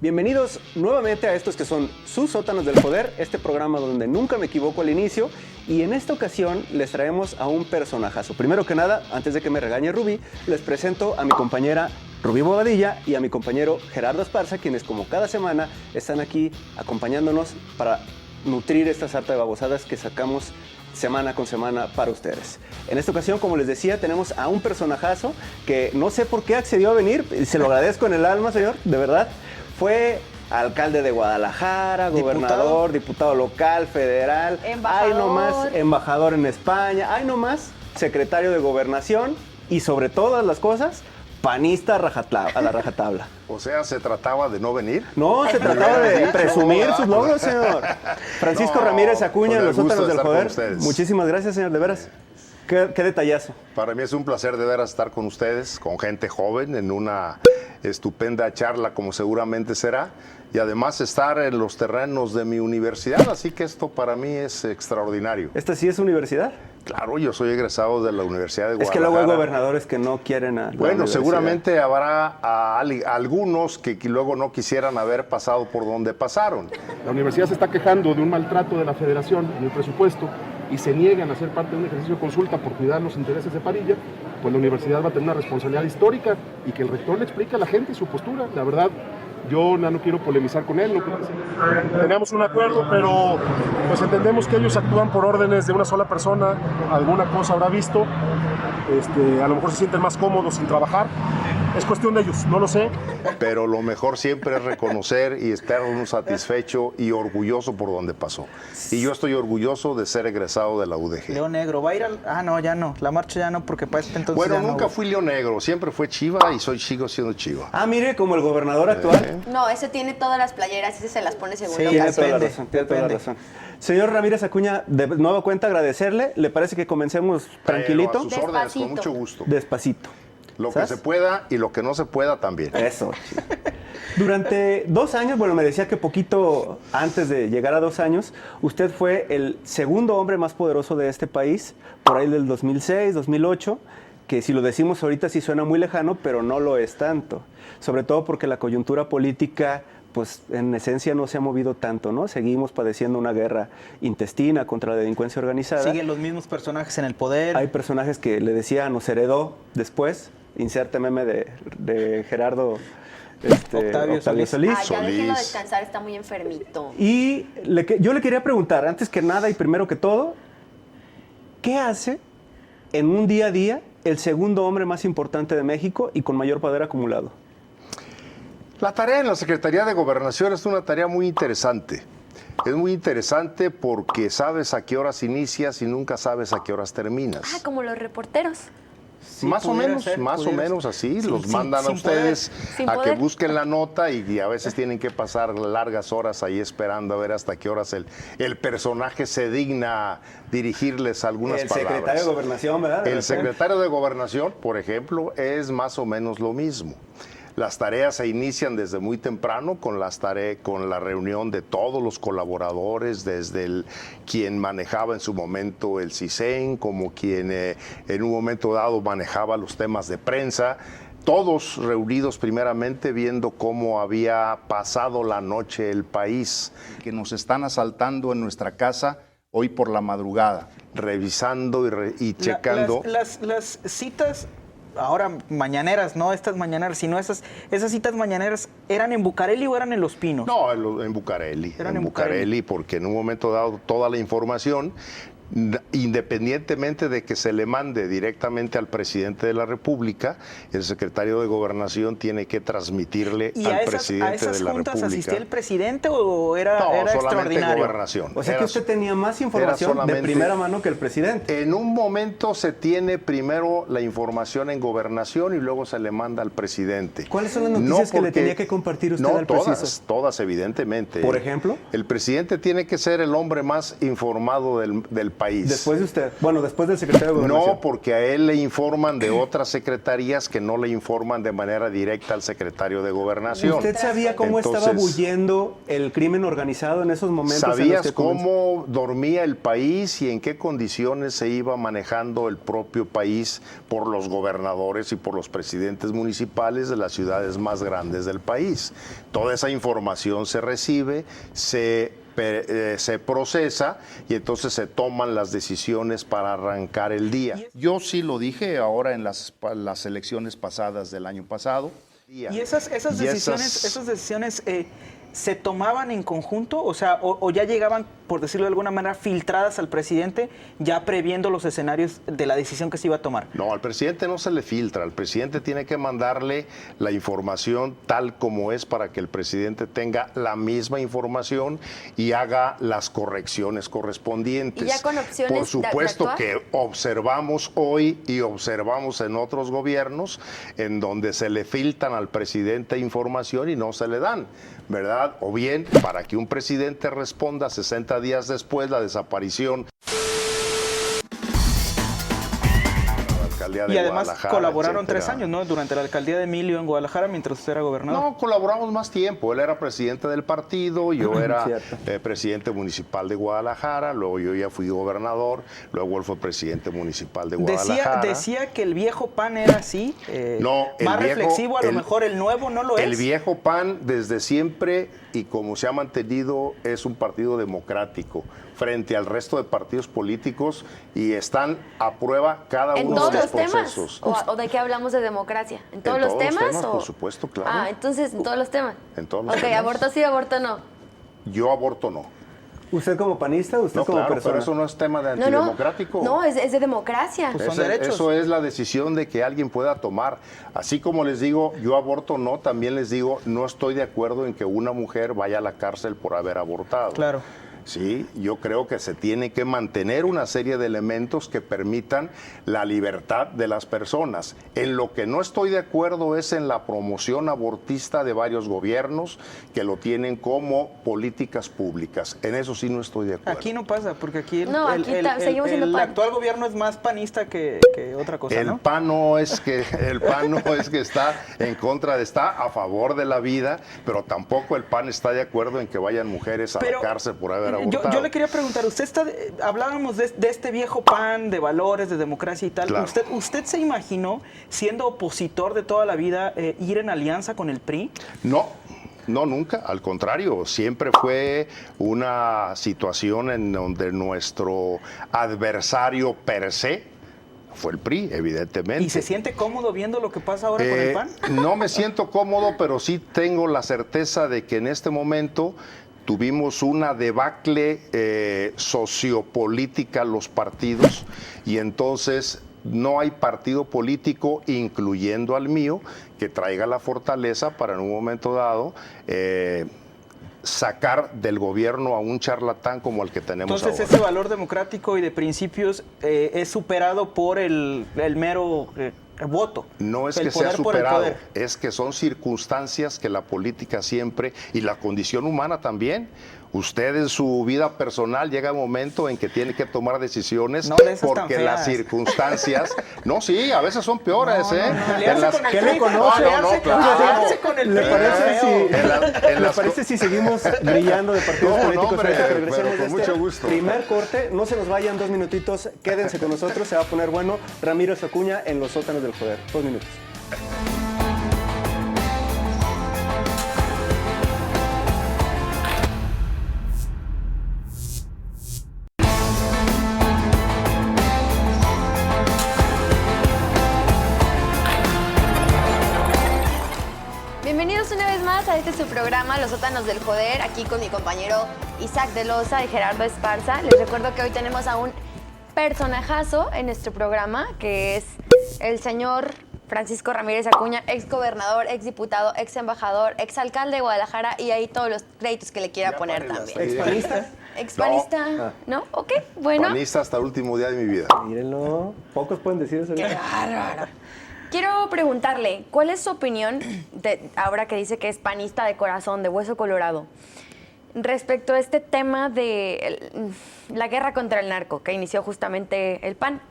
Bienvenidos nuevamente a estos que son sus sótanos del poder, este programa donde nunca me equivoco al inicio, y en esta ocasión les traemos a un personajazo. Primero que nada, antes de que me regañe Rubí, les presento a mi compañera Rubí Bobadilla y a mi compañero Gerardo Esparza, quienes como cada semana están aquí acompañándonos para nutrir esta sarta de babosadas que sacamos semana con semana para ustedes. En esta ocasión, como les decía, tenemos a un personajazo que no sé por qué accedió a venir, y se lo agradezco en el alma, señor, de verdad. Fue alcalde de Guadalajara, gobernador, diputado local, federal, embajador. Hay nomás embajador en España, hay nomás secretario de gobernación y sobre todas las cosas, panista a la rajatabla. O sea, ¿se trataba de no venir? No, se trataba de presumir sus logros, señor. Francisco Ramírez Acuña, en los sótanos del poder. Muchísimas gracias, señor, de veras. Qué detallazo. Para mí es un placer de veras estar con ustedes, con gente joven, en una estupenda charla como seguramente será, y además estar en los terrenos de mi universidad, así que esto para mí es extraordinario. ¿Esta sí es universidad? Claro, yo soy egresado de la Universidad de Guadalajara. Es que luego hay gobernadores que no quieren a la Bueno, seguramente habrá algunos que luego no quisieran haber pasado por donde pasaron. La universidad se está quejando de un maltrato de la federación en el presupuesto y se niegan a ser parte de un ejercicio de consulta por cuidar los intereses de Padilla, pues la universidad va a tener una responsabilidad histórica y que el rector le explique a la gente su postura. La verdad, yo no quiero polemizar con él, no creo que sea. Tenemos un acuerdo, pero pues entendemos que ellos actúan por órdenes de una sola persona, alguna cosa habrá visto, a lo mejor se sienten más cómodos sin trabajar. Es cuestión de ellos, no lo sé. Pero lo mejor siempre es reconocer y estar uno satisfecho y orgulloso por donde pasó. Y yo estoy orgulloso de ser egresado de la UDG. León Negro, ¿va a ir al...? Ah, no, ya no. La marcha ya no, porque para este entonces bueno, ya nunca no. Fui León Negro, siempre fue Chiva y sigo siendo Chiva. Ah, mire, como el gobernador actual. No, ese tiene todas las playeras, ese se las pone según Sí, lo Tiene que toda la depende, razón, tiene toda la razón. Señor Ramírez Acuña, de nueva cuenta agradecerle. ¿Le parece que comencemos tranquilito? Pero a sus órdenes, Despacito. con mucho gusto. Despacito. Lo ¿Sabes? que se pueda y lo que no se pueda también. Eso. Durante 2 años, bueno, me decía que poquito antes de llegar a 2 años, usted fue el segundo hombre más poderoso de este país, por ahí del 2006, 2008, que si lo decimos ahorita sí suena muy lejano, pero no lo es tanto. Sobre todo porque la coyuntura política, pues en esencia no se ha movido tanto, ¿no? Seguimos padeciendo una guerra intestina contra la delincuencia organizada. Siguen los mismos personajes en el poder. Hay personajes que le decía, nos heredó después, inserte meme de Gerardo Octavio Solís. Ah, ya déjenlo descansar, está muy enfermito. Y yo le quería preguntar, antes que nada y primero que todo, ¿qué hace en un día a día el segundo hombre más importante de México y con mayor poder acumulado? La tarea en la Secretaría de Gobernación es una tarea muy interesante. Es muy interesante porque sabes a qué horas inicias y nunca sabes a qué horas terminas. Ah, como los reporteros. Sí, más o pudiera menos, ser, más o pudiera menos ser. así. Sí, Los sin- mandan a sin ustedes Sin a poder. que busquen la nota y a veces tienen que pasar largas horas ahí esperando a ver hasta qué horas el personaje se digna dirigirles algunas palabras. El secretario de Gobernación, ¿verdad? El secretario de Gobernación, por ejemplo, es más o menos lo mismo. Las tareas se inician desde muy temprano con la reunión de todos los colaboradores, desde quien manejaba en su momento el CISEN, como quien en un momento dado manejaba los temas de prensa, todos reunidos primeramente viendo cómo había pasado la noche el país, que nos están asaltando en nuestra casa hoy por la madrugada. revisando y checando. Las citas, ahora mañaneras, no estas mañaneras, sino esas citas mañaneras, ¿eran en Bucareli o eran en Los Pinos? No, en Bucareli. Eran en Bucareli, porque en un momento dado toda la información, independientemente de que se le mande directamente al presidente de la República, el secretario de Gobernación tiene que transmitirle ¿Y al a presidente esas de la juntas República. asistía el presidente o era solamente extraordinario? Gobernación. O sea que Era- usted tenía más información de solamente- primera mano que el presidente. En un momento se tiene primero la información en Gobernación y luego se le manda al presidente. ¿Cuáles son las noticias que le porque- tenía que compartir usted no, al preciso? todas, evidentemente. ¿Por ejemplo? El presidente tiene que ser el hombre más informado del país. Después de usted. Bueno, después del secretario de Gobernación. No, porque a él le informan de otras secretarías que no le informan de manera directa al secretario de Gobernación. ¿Usted sabía cómo estaba bulliendo el crimen organizado en esos momentos? ¿Sabías cómo dormía el país y en qué condiciones se iba manejando el propio país por los gobernadores y por los presidentes municipales de las ciudades más grandes del país? Toda esa información se recibe, se procesa y entonces se toman las decisiones para arrancar el día. Yo sí lo dije ahora en las elecciones pasadas del año pasado. ¿Y esas decisiones se tomaban en conjunto? O sea, o ya llegaban, por decirlo de alguna manera, filtradas al presidente, ya previendo los escenarios de la decisión que se iba a tomar. No, al presidente no se le filtra. Al presidente tiene que mandarle la información tal como es para que el presidente tenga la misma información y haga las correcciones correspondientes. ¿Y ya con opciones por supuesto de actuar? que observamos hoy y observamos en otros gobiernos en donde se le filtran al presidente información y no se le dan, ¿verdad? O bien, para que un presidente responda 60 días después la desaparición. Y además colaboraron 3 años, ¿no? Durante la alcaldía de Emilio en Guadalajara, mientras usted era gobernador. No, colaboramos más tiempo. Él era presidente del partido, yo era presidente municipal de Guadalajara, luego yo ya fui gobernador, luego él fue presidente municipal de Guadalajara. Decía que el viejo PAN era así, más reflexivo, a lo mejor el nuevo no lo es. El viejo PAN desde siempre y como se ha mantenido es un partido democrático frente al resto de partidos políticos y están a prueba cada uno de los procesos. ¿O de qué hablamos de democracia? ¿En todos los temas? Por supuesto, claro. Ah, entonces en todos los temas. En todos los temas. Ok, aborto sí, aborto no. Yo aborto no. ¿Usted como panista o usted como persona? Pero eso no es tema de antidemocrático. No, es de democracia. Pues son derechos. Eso es la decisión de que alguien pueda tomar. Así como les digo, yo aborto no, también les digo, no estoy de acuerdo en que una mujer vaya a la cárcel por haber abortado. Claro. Sí, yo creo que se tiene que mantener una serie de elementos que permitan la libertad de las personas. En lo que no estoy de acuerdo es en la promoción abortista de varios gobiernos que lo tienen como políticas públicas. En eso sí no estoy de acuerdo. Aquí no pasa, porque aquí seguimos siendo el PAN. actual gobierno es más panista que otra cosa, ¿no? El PAN no es que está en contra, está a favor de la vida, pero tampoco el PAN está de acuerdo en que vayan mujeres a la cárcel por haber abortado. Yo le quería preguntar, hablábamos de este viejo PAN, de valores, de democracia y tal. Claro. ¿Usted se imaginó, siendo opositor de toda la vida, ir en alianza con el PRI? No, nunca. Al contrario, siempre fue una situación en donde nuestro adversario per se fue el PRI, evidentemente. ¿Y se siente cómodo viendo lo que pasa ahora con el PAN? No me siento cómodo, pero sí tengo la certeza de que en este momento tuvimos una debacle sociopolítica los partidos y entonces no hay partido político, incluyendo al mío, que traiga la fortaleza para en un momento dado sacar del gobierno a un charlatán como el que tenemos Entonces, ahora. ese valor democrático y de principios es superado por el mero voto. No es el que sea poder por el superado, poder. es que son circunstancias que la política siempre, y la condición humana también. Usted en su vida personal llega un momento en que tiene que tomar decisiones porque las circunstancias... No, sí, a veces son peores, ¿Qué le conoce? ¿Le parece parece si seguimos brillando de partidos políticos? hombre, Que regresemos con de mucho gusto. Primer corte, no se nos vayan 2 minutitos, quédense con nosotros, se va a poner bueno. Ramírez Acuña en los sótanos del poder. 2 minutos. Bienvenidos una vez más a este su programa, Los Sótanos del Poder, aquí con mi compañero Isaac de Loza y Gerardo Esparza. Les recuerdo que hoy tenemos a un personajazo en nuestro programa, que es el señor Francisco Ramírez Acuña, ex gobernador, ex diputado, ex embajador, ex alcalde de Guadalajara y ahí todos los créditos que le quiera poner también. ¿Expanista? ¿Expanista? ¿No? Ok, bueno. Panista hasta el último día de mi vida. Mírenlo, pocos pueden decir eso. Qué bárbaro. Quiero preguntarle, ¿cuál es su opinión, ahora que dice que es panista de corazón, de hueso colorado? respecto a este tema de la guerra contra el narco que inició justamente el PAN.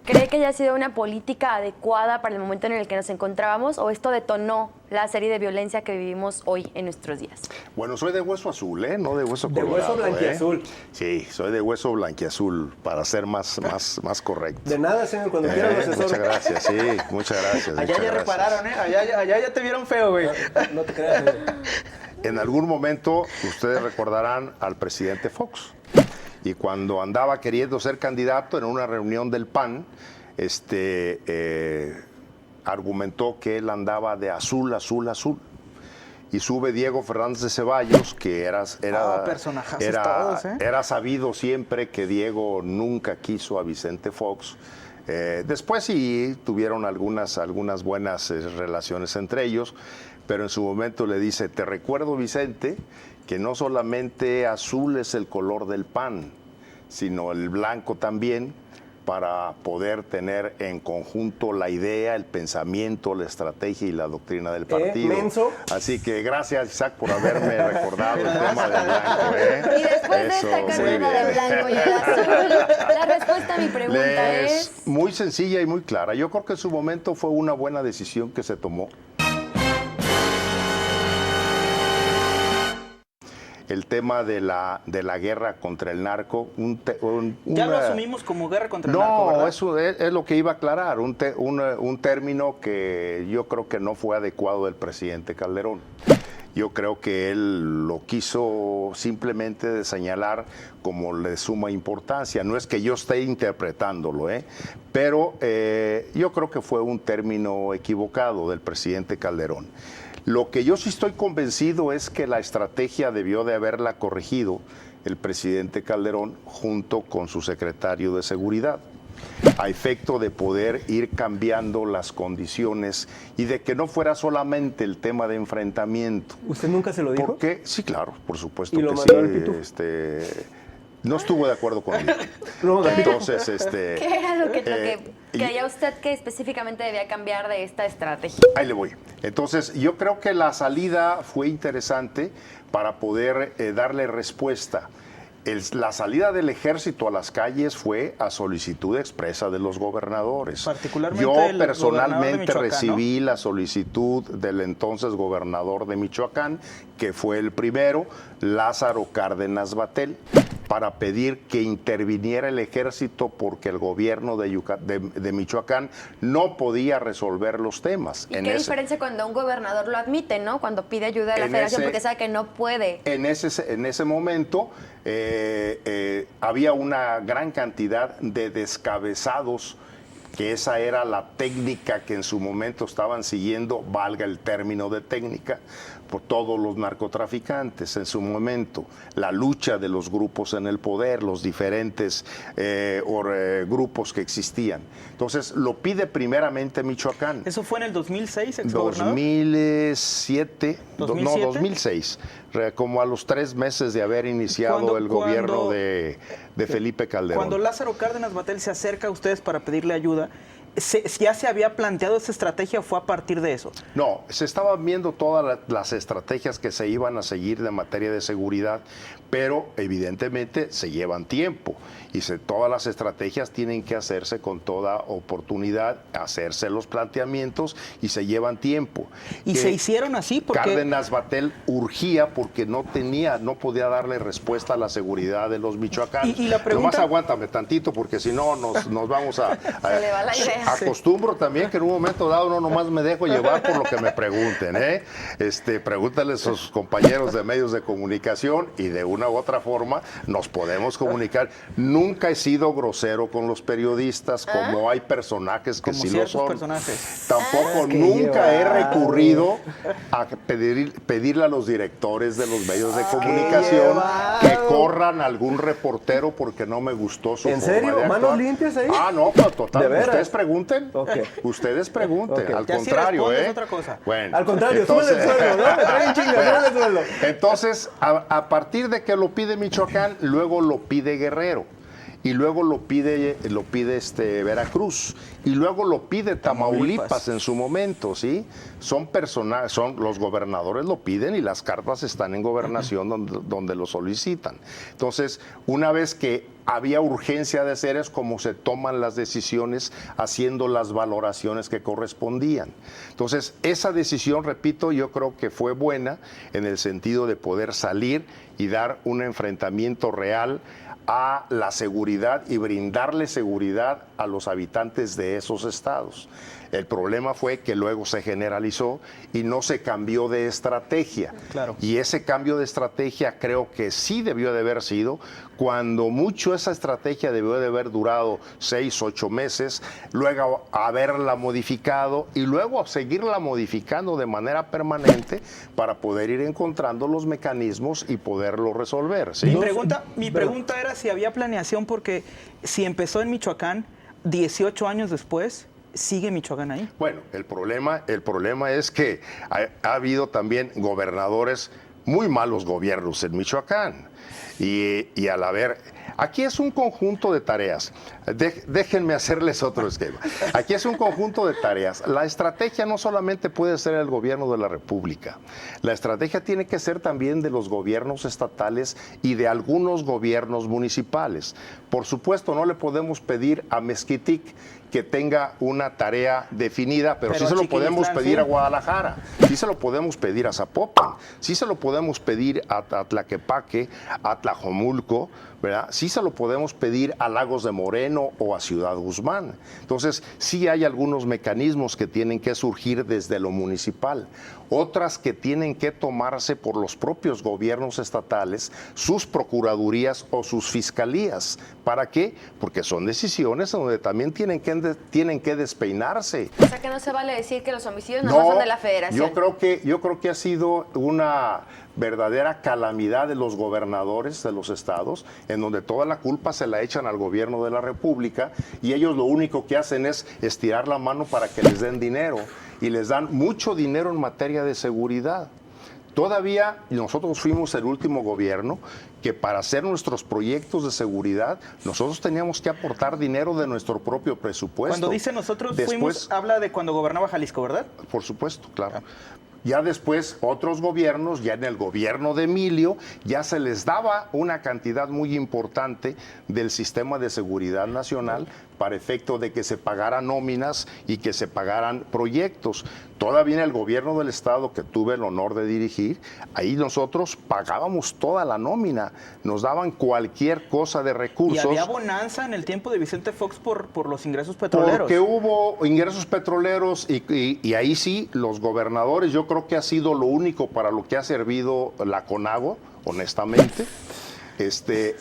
¿Cree que haya sido una política adecuada para el momento en el que nos encontrábamos o esto detonó la serie de violencia que vivimos hoy en nuestros días? Bueno, soy de hueso azul, no de hueso colorado. De hueso blanquiazul. Sí, soy de hueso blanquiazul, para ser más correcto. De nada, señor, cuando quiera lo asesoro. Muchas gracias, sí, muchas gracias. Allá muchas ya gracias. repararon, allá ya te vieron feo, güey. No te creas, señor. En algún momento ustedes recordarán al presidente Fox. Y cuando andaba queriendo ser candidato en una reunión del PAN, argumentó que él andaba de azul, azul, azul. Y sube Diego Fernández de Ceballos, que personajazos todos, ¿eh? era sabido siempre que Diego nunca quiso a Vicente Fox. Después sí tuvieron algunas buenas relaciones entre ellos, pero en su momento le dice, te recuerdo, Vicente, que no solamente azul es el color del PAN, sino el blanco también, para poder tener en conjunto la idea, el pensamiento, la estrategia y la doctrina del partido. Menso. Así que gracias, Isaac, por haberme recordado el tema del blanco. Y después de esta muy carrera bien. de blanco y de azul, la respuesta a mi pregunta es... Muy sencilla y muy clara. Yo creo que en su momento fue una buena decisión que se tomó. El tema de la guerra contra el narco. Ya lo asumimos como guerra contra el narco, ¿verdad? No, eso es lo que iba a aclarar. Un término que yo creo que no fue adecuado del presidente Calderón. Yo creo que él lo quiso simplemente de señalar como de suma importancia. No es que yo esté interpretándolo, pero yo creo que fue un término equivocado del presidente Calderón. Lo que yo sí estoy convencido es que la estrategia debió de haberla corregido el presidente Calderón junto con su secretario de Seguridad, a efecto de poder ir cambiando las condiciones y de que no fuera solamente el tema de enfrentamiento. ¿Usted nunca se lo dijo? Porque, sí, claro, por supuesto ¿Y lo que mandó al sí. pitufo? No estuvo de acuerdo conmigo. No, Entonces, ¿Qué era lo que creía usted que específicamente debía cambiar de esta estrategia? Ahí le voy. Entonces, yo creo que la salida fue interesante para poder darle respuesta. La salida del ejército a las calles fue a solicitud expresa de los gobernadores. Particularmente yo el personalmente gobernador de Michoacán, recibí la solicitud del entonces gobernador de Michoacán, que fue el primero, Lázaro Cárdenas Batel, para pedir que interviniera el ejército porque el gobierno de Michoacán no podía resolver los temas. ¿Y qué diferencia cuando un gobernador lo admite, ¿no? Cuando pide ayuda de la federación porque sabe que no puede. En ese momento había una gran cantidad de descabezados, que esa era la técnica que en su momento estaban siguiendo, valga el término de técnica, por todos los narcotraficantes en su momento, la lucha de los grupos en el poder, los diferentes grupos que existían. Entonces, lo pide primeramente Michoacán. ¿Eso fue en el 2006, exgobernador? 2007, no, 2007. 2006, como a los 3 meses de haber iniciado el gobierno de Felipe Calderón. Cuando Lázaro Cárdenas Batel se acerca a ustedes para pedirle ayuda, ¿ya se había planteado esa estrategia o fue a partir de eso? No, se estaban viendo todas las estrategias que se iban a seguir de materia de seguridad, pero evidentemente se llevan tiempo y todas las estrategias tienen que hacerse con toda oportunidad, hacerse los planteamientos y se llevan tiempo. ¿Y se hicieron así? Porque Cárdenas Batel urgía porque no podía darle respuesta a la seguridad de los michoacanos. Y la pregunta... Nomás aguántame tantito porque si no nos vamos a... Se le va la idea. Acostumbro también que en un momento dado no nomás me dejo llevar por lo que me pregunten, pregúntale a sus compañeros de medios de comunicación y de una u otra forma nos podemos comunicar. Nunca he sido grosero con los periodistas, como hay personajes que como sí lo ciertos son. personajes. Tampoco nunca he recurrido a pedirle a los directores de los medios de comunicación que corran a algún reportero porque no me gustó su ¿En forma serio? de actuar. ¿Manos limpias ahí? Ah, no, pero total. ¿De veras? Ustedes pregunten. Okay. Ustedes pregunten. Okay. Al Ya si contrario, respondes otra cosa. Bueno, Al contrario, suben el sueldo, ¿no? Me traen chingas, suben el sueldo. Entonces, a partir de que lo pide Michoacán, luego lo pide Guerrero. y luego lo pide Veracruz, y luego lo pide Tamaulipas en su momento, ¿sí? Son los gobernadores lo piden y las cartas están en gobernación donde lo solicitan. Entonces, una vez que había urgencia de hacer, es como se toman las decisiones haciendo las valoraciones que correspondían. Entonces, esa decisión, repito, yo creo que fue buena en el sentido de poder salir y dar un enfrentamiento real a la seguridad y brindarle seguridad a los habitantes de esos estados. El problema fue que luego se generalizó y no se cambió de estrategia. Claro. Y ese cambio de estrategia creo que sí debió de haber sido, cuando mucho esa estrategia debió de haber durado 6, 8 meses, luego haberla modificado y luego seguirla modificando de manera permanente para poder ir encontrando los mecanismos y poderlo resolver, ¿sí? Mi pregunta era si había planeación, porque si empezó en Michoacán, 18 años después, ¿sigue Michoacán ahí? Bueno, el problema es que ha habido también gobernadores, muy malos gobiernos en Michoacán. Y al haber... Aquí es un conjunto de tareas. Déjenme hacerles otro esquema. Aquí es un conjunto de tareas. La estrategia no solamente puede ser el gobierno de la República. La estrategia tiene que ser también de los gobiernos estatales y de algunos gobiernos municipales. Por supuesto, no le podemos pedir a Mezquitic que tenga una tarea definida, pero sí se lo podemos pedir a Guadalajara, sí se lo podemos pedir a Zapopan, sí se lo podemos pedir a Tlaquepaque, a Tlajomulco, ¿verdad? Sí se lo podemos pedir a Lagos de Moreno o a Ciudad Guzmán. Entonces, sí hay algunos mecanismos que tienen que surgir desde lo municipal, otras que tienen que tomarse por los propios gobiernos estatales, sus procuradurías o sus fiscalías. ¿Para qué? Porque son decisiones donde también tienen que despeinarse. O sea, que no se vale decir que los homicidios no son de la Federación. Yo creo que ha sido una verdadera calamidad de los gobernadores de los estados, en donde toda la culpa se la echan al gobierno de la República y ellos lo único que hacen es estirar la mano para que les den dinero, y les dan mucho dinero en materia de seguridad. Todavía nosotros fuimos el último gobierno que para hacer nuestros proyectos de seguridad nosotros teníamos que aportar dinero de nuestro propio presupuesto. Cuando dice nosotros después, fuimos, habla de cuando gobernaba Jalisco, ¿verdad? Por supuesto, claro. Ya después otros gobiernos, ya en el gobierno de Emilio, ya se les daba una cantidad muy importante del sistema de seguridad nacional para efecto de que se pagaran nóminas y que se pagaran proyectos. Todavía en el gobierno del estado que tuve el honor de dirigir, ahí nosotros pagábamos toda la nómina, nos daban cualquier cosa de recursos. Y había bonanza en el tiempo de Vicente Fox por los ingresos petroleros. Porque hubo ingresos petroleros y ahí sí, los gobernadores, yo creo que ha sido lo único para lo que ha servido la CONAGO, honestamente.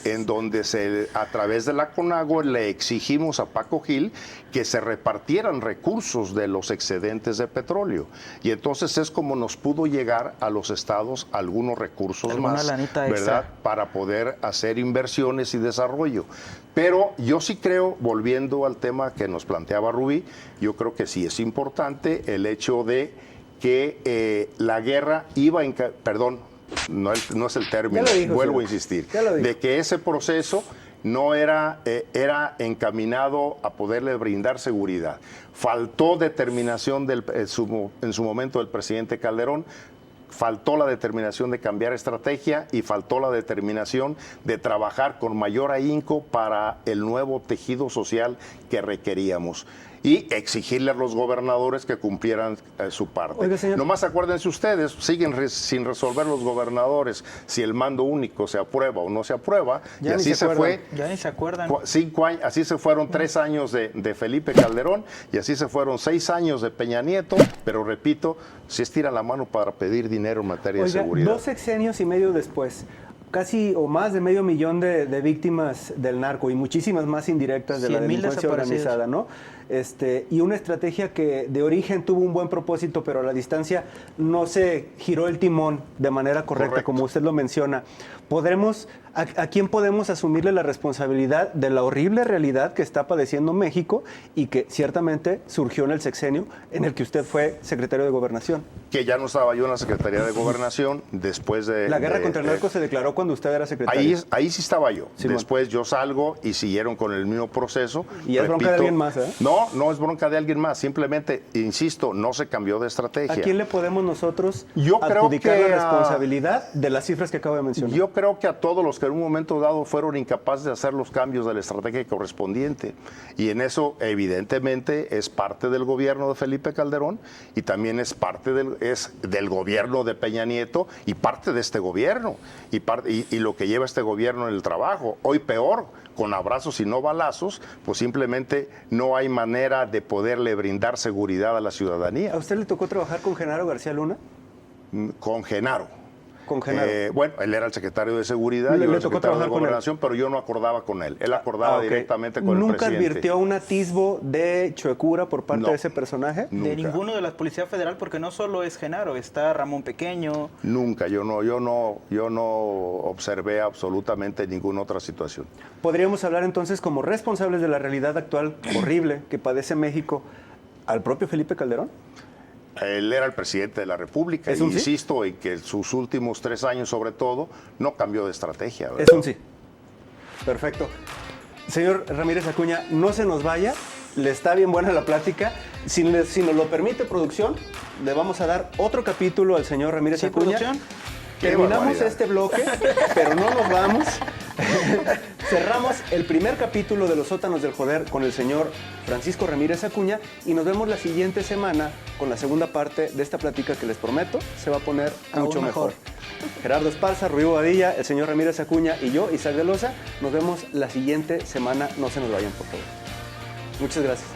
En donde a través de la CONAGO le exigimos a Paco Gil que se repartieran recursos de los excedentes de petróleo. Y entonces es como nos pudo llegar a los estados algunos recursos más, ¿verdad? Para poder hacer inversiones y desarrollo. Pero yo sí creo, volviendo al tema que nos planteaba Rubí, yo creo que sí es importante el hecho de que la guerra iba en... Perdón, no es el término, vuelvo a insistir, de que ese proceso no era encaminado a poderle brindar seguridad. Faltó determinación en su momento del presidente Calderón, faltó la determinación de cambiar estrategia y faltó la determinación de trabajar con mayor ahínco para el nuevo tejido social que requeríamos. Y exigirle a los gobernadores que cumplieran su parte. Oiga, señor. Nomás acuérdense ustedes, siguen sin resolver los gobernadores si el mando único se aprueba o no se aprueba. Y así se fue. Ya ni se acuerdan. 5 años, así se fueron 3 años de Felipe Calderón y así se fueron 6 años de Peña Nieto, pero repito, si estiran la mano para pedir dinero en materia de seguridad. 2 sexenios y medio después, casi o más de 500,000 de víctimas del narco y muchísimas más indirectas de la delincuencia organizada, ¿no? Y una estrategia que de origen tuvo un buen propósito, pero a la distancia no se giró el timón de manera correcta, como usted lo menciona. ¿A quién podemos asumirle la responsabilidad de la horrible realidad que está padeciendo México y que ciertamente surgió en el sexenio en el que usted fue secretario de Gobernación? Que ya no estaba yo en la Secretaría de Gobernación después de... La guerra contra el narco se declaró cuando usted era secretario. Ahí sí estaba yo. Simón. Después yo salgo y siguieron con el mismo proceso. Y es bronca de alguien más, ¿eh? No es bronca de alguien más. Simplemente, insisto, no se cambió de estrategia. ¿A quién le podemos nosotros Yo creo adjudicar que la responsabilidad de las cifras que acabo de mencionar? Yo creo que a todos los que en un momento dado fueron incapaces de hacer los cambios de la estrategia correspondiente. Y en eso, evidentemente, es parte del gobierno de Felipe Calderón y también es parte del gobierno de Peña Nieto y parte de este gobierno. Y lo que lleva este gobierno en el trabajo. Hoy peor, con abrazos y no balazos, pues simplemente no hay manera de poderle brindar seguridad a la ciudadanía. ¿A usted le tocó trabajar con Genaro García Luna? Con Genaro. Con Genaro. Bueno, él era el secretario de Seguridad, Le yo era el tocó secretario trabajar de con él. Gobernación, pero yo no acordaba con él. Él acordaba Ok. directamente con el ¿Nunca presidente. advirtió un atisbo de chuecura por parte No. de ese personaje? Nunca. De ninguno de la Policía Federal, porque no solo es Genaro, está Ramón Pequeño. Nunca, yo no observé absolutamente ninguna otra situación. Podríamos hablar entonces como responsables de la realidad actual horrible que padece México al propio Felipe Calderón. Él era el presidente de la República. ¿Es un sí? Insisto en que sus últimos 3 años, sobre todo, no cambió de estrategia, ¿verdad? Es un sí. Perfecto. Señor Ramírez Acuña, no se nos vaya. Le está bien buena la plática. Si nos lo permite, producción, le vamos a dar otro capítulo al señor Ramírez ¿Sí, Acuña. producción? Qué Terminamos barbaridad. este bloque, pero no nos vamos. Cerramos el primer capítulo de Los Sótanos del Joder con el señor Francisco Ramírez Acuña y nos vemos la siguiente semana con la segunda parte de esta plática que les prometo se va a poner Aún mucho mejor. mejor. Gerardo Esparza, Rubí Bobadilla, el señor Ramírez Acuña y yo, Isaac de Loza, nos vemos la siguiente semana. No se nos vayan, por favor. Muchas gracias.